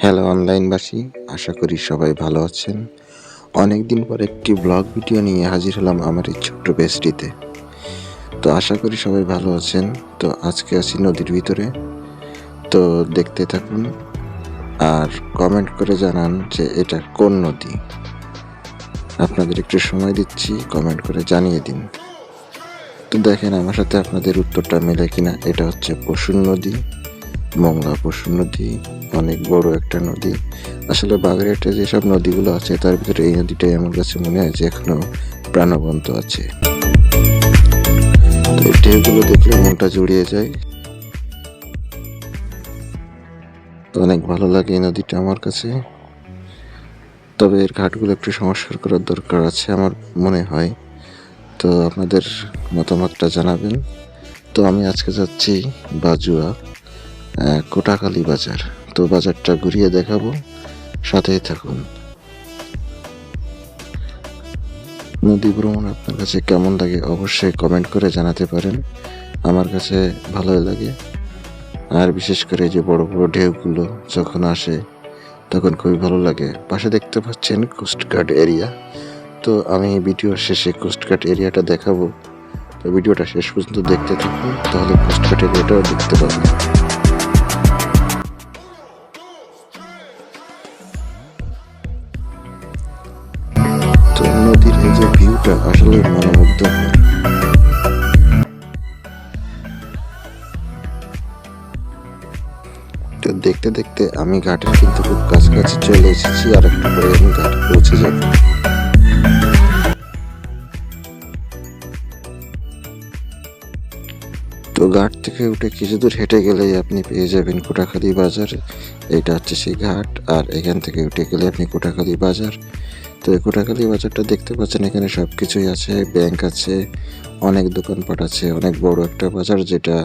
Hello অনলাইনবাসী, আশা করি সবাই ভালো আছেন। অনেক দিন পর একটি ব্লগ ভিডিও নিয়ে হাজির হলাম আমার এই ছোট্ট পেজটিতে। তো আশা করি সবাই ভালো আছেন। তো আজকে আছি নদীর ভিতরে। তো দেখতে থাকুন আর কমেন্ট করে জানান যে এটা কোন নদী। আপনাদের একটু সময় দিচ্ছি, কমেন্ট করে জানিয়ে দিন। তো দেখেন আমার সাথে আপনাদের উত্তরটা মেলে কিনা। এটা হচ্ছে পশুর নদী, মংলা পশুর নদী। অনেক বড় একটা নদী। আসলে বাগেরহাটে যেসব নদীগুলো আছে তার ভিতরে এই নদীটাই আমার কাছে মনে হয় যে এখনো প্রাণবন্ত আছে। তো এই ঢেউগুলো দেখলে মনটা জুড়িয়ে যায়। তো অনেক ভালো লাগে এই নদীটা আমার কাছে। তবে এর ঘাটগুলো একটু সংস্কার করার দরকার আছে আমার মনে হয়। তো আপনাদের মতামতটা জানাবেন। তো আমি আজকে যাচ্ছি বাজুয়া কোটাখালী বাজার। তো বাজারটা ঘুরিয়ে দেখাবো, সাথেই থাকুন। নদী ভ্রমণ আপনার কাছে কেমন লাগে অবশ্যই কমেন্ট করে জানাতে পারেন। আমার কাছে ভালোই লাগে। আর বিশেষ করে যে বড় বড় ঢেউগুলো যখন আসে তখন খুবই ভালো লাগে। পাশে দেখতে পাচ্ছেন কোস্টগার্ড এরিয়া। তো আমি ভিডিওর শেষে কোস্টগার্ড এরিয়াটা দেখাবো। তো ভিডিওটা শেষ পর্যন্ত দেখতে থাকুন, তাহলে কোস্টগার্ড এরিয়াটাও দেখতে পাবেন। তো নদীর এই যে ভিউটা আসলে মনোমুগ্ধকর। তো দেখতে দেখতে আমি ঘাটের কিন্তু খুব কাছাকাছি চলে এসেছি, আর একটু পরে আমি ঘাটে পৌঁছে যাব। তো ঘাট থেকে উঠে কিছু দূর হেঁটে গেলেই আপনি পেয়ে যাবেন কোটাখালী বাজার। এইটা হচ্ছে সেই ঘাট, আর এখান থেকে উঠে গেলে আপনি কোটাখালী বাজার। তো এই কোটাখালী বাজারটা দেখতে পাচ্ছেন, এখানে সব কিছুই আছে, ব্যাংক আছে, অনেক দোকানপাট আছে, অনেক বড় একটা বাজার, যেটা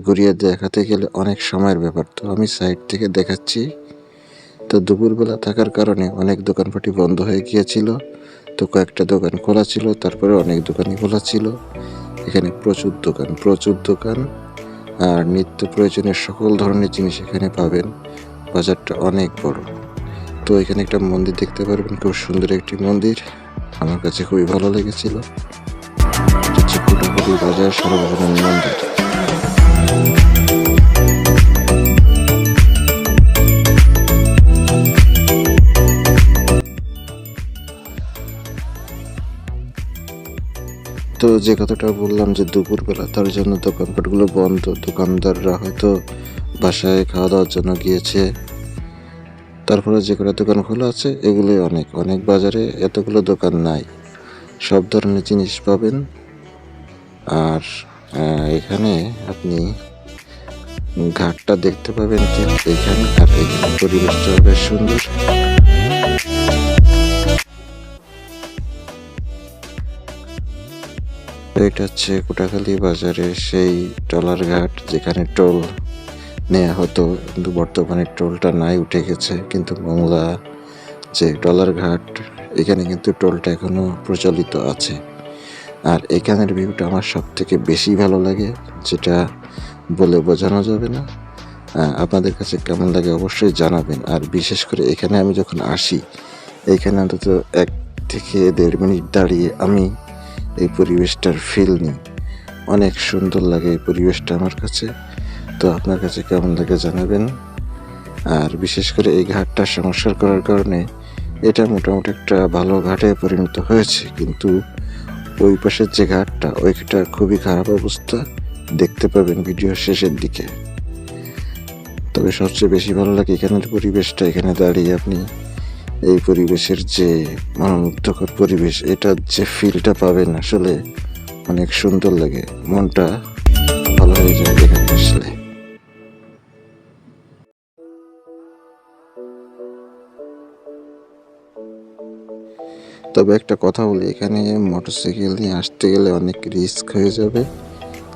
ঘুরিয়ে দেখাতে গেলে অনেক সময়ের ব্যাপার। তো আমি সাইড থেকে দেখাচ্ছি। তো দুপুরবেলা থাকার কারণে অনেক দোকানপাটই বন্ধ হয়ে গিয়েছিল। তো কয়েকটা দোকান খোলা ছিল, তারপরে অনেক দোকানই খোলা ছিল। এখানে প্রচুর দোকান আর নিত্য প্রয়োজনীয় সকল ধরনের জিনিস এখানে পাবেন। বাজারটা অনেক বড়। তো এখানে একটা মন্দির দেখতে পারবেন, খুব সুন্দর একটি মন্দির, আমার কাছে খুবই ভালো লেগেছিল। কোটাখালী বাজার সর্বজনীন মন্দির। তো যে কথাটা বললাম যে দুপুরবেলা, তার জন্য দোকানপাটগুলো বন্ধ। দোকানদাররা হয়তো বাসায় খাওয়া দাওয়ার জন্য গিয়েছে। তারপরে যে কটা দোকান খোলা আছে এগুলোই অনেক অনেক। বাজারে এতগুলো দোকান নাই, সব ধরনের জিনিস পাবেন। আর এখানে আপনি ঘাটটা দেখতে পাবেন ঠিক এখানে, আর এখানে পরিবেশটা বেশ সুন্দর। এটা হচ্ছে কোটাখালী বাজারে সেই টলার ঘাট, যেখানে টোল নেওয়া হতো, কিন্তু বর্তমানে টোলটা নাই, উঠে গেছে। কিন্তু মংলা যে টলার ঘাট, এখানে কিন্তু টোলটা এখনো প্রচলিত আছে। আর এখানের ভিউটা আমার সব থেকে বেশি ভালো লাগে, যেটা বলে বোঝানো যাবে না। আপনাদের কাছে কেমন লাগে অবশ্যই জানাবেন। আর বিশেষ করে এখানে আমি যখন আসি, এইখানে অন্তত 1 থেকে 1.5 মিনিট দাঁড়িয়ে আমি এই পরিবেশটার ফিল নিই। অনেক সুন্দর লাগে এই পরিবেশটা আমার কাছে। তো আপনার কাছে কেমন লাগে জানাবেন। আর বিশেষ করে এই ঘাটটা সংস্কার করার কারণে এটা মোটামুটি একটা ভালো ঘাটে পরিণত হয়েছে। কিন্তু ওই পাশের যে ঘাটটা, ওইটা খুবই খারাপ অবস্থা, দেখতে পাবেন ভিডিওর শেষের দিকে। তবে সবচেয়ে বেশি ভালো লাগে এখানের পরিবেশটা। এখানে দাঁড়িয়ে আপনি এই পরিবেশের যে মনোমুগ্ধকর পরিবেশ, এটার যে ফিলটা পাবেন আসলে অনেক সুন্দর লাগে, মনটা ভালো হয়ে যায় এখানে আসলে। তবে একটা কথা বলি, এখানে মোটরসাইকেল নিয়ে আসতে গেলে অনেক রিস্ক হয়ে যাবে।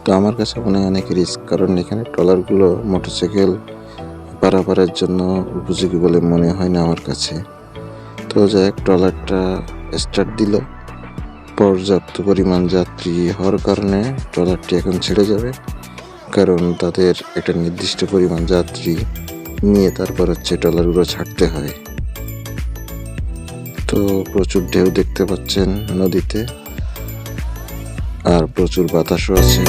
তো আমার কাছে মনে হয় অনেক রিস্ক, কারণ এখানে ট্রলারগুলো মোটরসাইকেল পারাপারের জন্য উপযোগী বলে মনে হয় না আমার কাছে। তো যাই হোক, ট্রলারটা স্টার্ট দিল, পর্যাপ্ত পরিমাণ যাত্রী হওয়ার কারণে ট্রলারটি এখন ছেড়ে যাবে, কারণ তাদের একটা নির্দিষ্ট পরিমাণ যাত্রী নিয়ে তারপর হচ্ছে ট্রলারগুলো ছাড়তে হয়। তো প্রচুর ঢেউ দেখতে পাচ্ছেন নদীতে, আর প্রচুর বাতাসও আছে,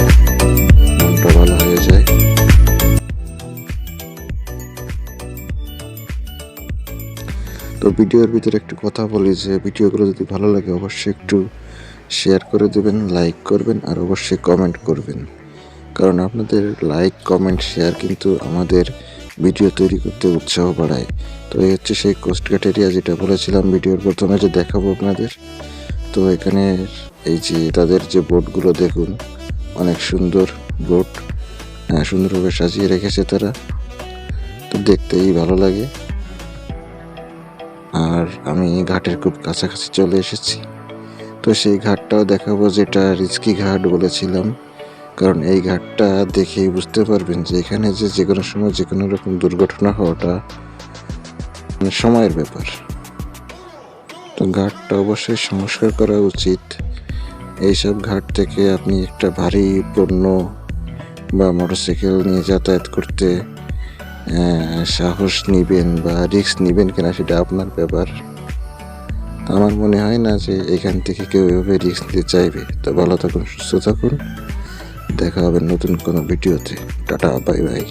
মনটা ভালো হয়ে যায়। তো ভিডিওর ভিতরে একটু কথা বলি যে ভিডিওগুলো যদি ভালো লাগে অবশ্যই একটু শেয়ার করে দেবেন, লাইক করবেন, আর অবশ্যই কমেন্ট করবেন, কারণ আপনাদের লাইক কমেন্ট শেয়ার কিন্তু আমাদের ভিডিও তৈরি করতে উৎসাহ বাড়ায়। তো এই হচ্ছে সেই কোস্টগার্ড এরিয়া যেটা বলেছিলাম ভিডিওর প্রথমে যে দেখাবো আপনাদের। তো এখানে এই যে তাদের যে বোটগুলো দেখুন, অনেক সুন্দর বোট, সুন্দরভাবে সাজিয়ে রেখেছে তারা, তো দেখতেই ভালো লাগে। আর আমি ঘাটের খুব কাছাকাছি চলে এসেছি, তো সেই ঘাটটাও দেখাবো যেটা রিস্কি ঘাট বলেছিলাম, কারণ এই ঘাটটা দেখেই বুঝতে পারবেন যে এখানে যে কোনো সময় যে কোনো রকম দুর্ঘটনা হওয়াটা সময়ের ব্যাপার। তো ঘাটটা অবশ্যই সংস্কার করা উচিত। এইসব ঘাট থেকে আপনি একটা ভারী পণ্য বা মোটরসাইকেল নিয়ে যাতায়াত করতে সাহস নিবেন বা রিস্ক নিবেন কিনা সেটা আপনার ব্যাপার। আমার মনে হয় না যে এখান থেকে কেউ এভাবে রিস্ক নিতে চাইবে। তো ভালো থাকুন, সুস্থ থাকুন, দেখা হবে নতুন কোনো ভিডিওতে। Tata, bye bye.